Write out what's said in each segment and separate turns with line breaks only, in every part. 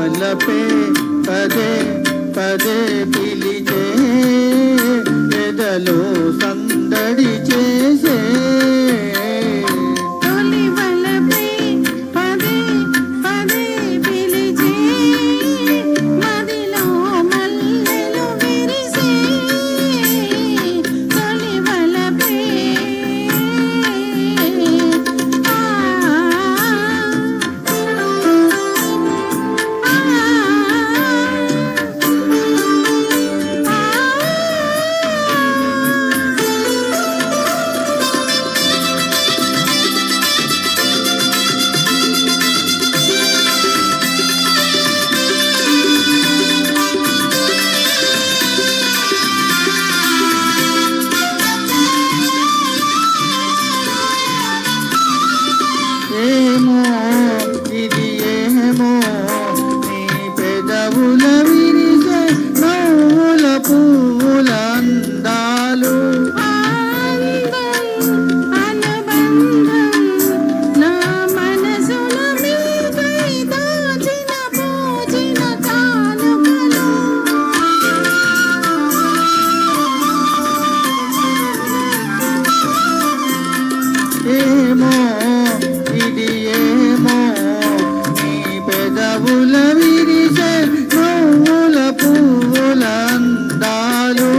వలపే పదే పదే పిలిచే ఎదలో సందడి చేసే ఏమో ఇది ఏమో నీ పెదవుల విరిసే నవ్వుల పువ్వుల అందాలు ఏమో ఇది ఏమో నీ పెదవుల విరిసే నవ్వుల పువ్వుల అందాలు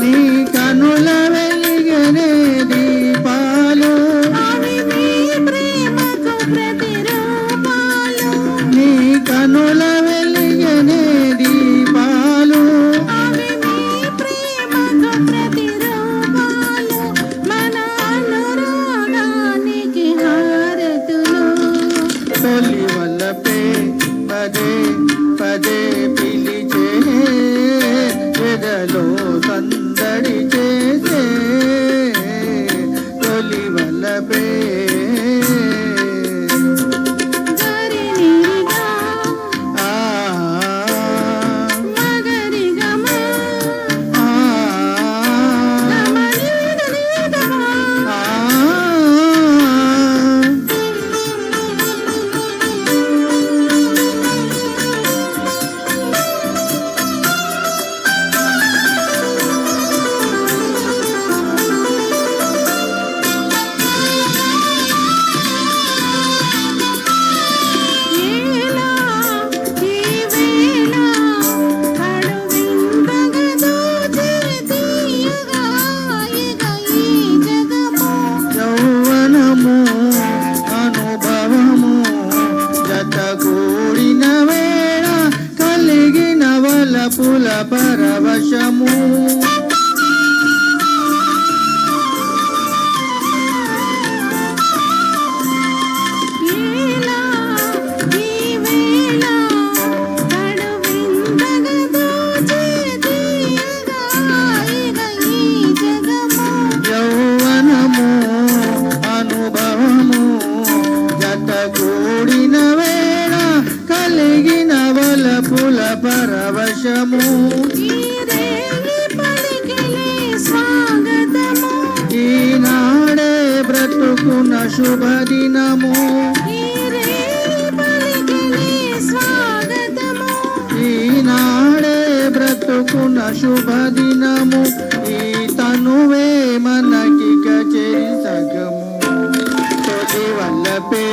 నీ కనుల వెలిగనే దీపాలు నీ కనుల వెలిగనే దీపాలు తొలి వలపే పదే పదే పిలిచే ఎదలో సందడి చేసే తొలి వలపే అనుభవము జతగూడిన వేళ కలిగిన వలపుల పరవశము యౌవనము అనుభవము జతగూడిన వేళ కలిగిన వలపుల పరవశము ఈనాడే బ్రతుకున శుభదినము ఈనాడే బ్రతుకున శుభదినము ఈ తనువే మనకి కచేరి సగము తొలి వలపే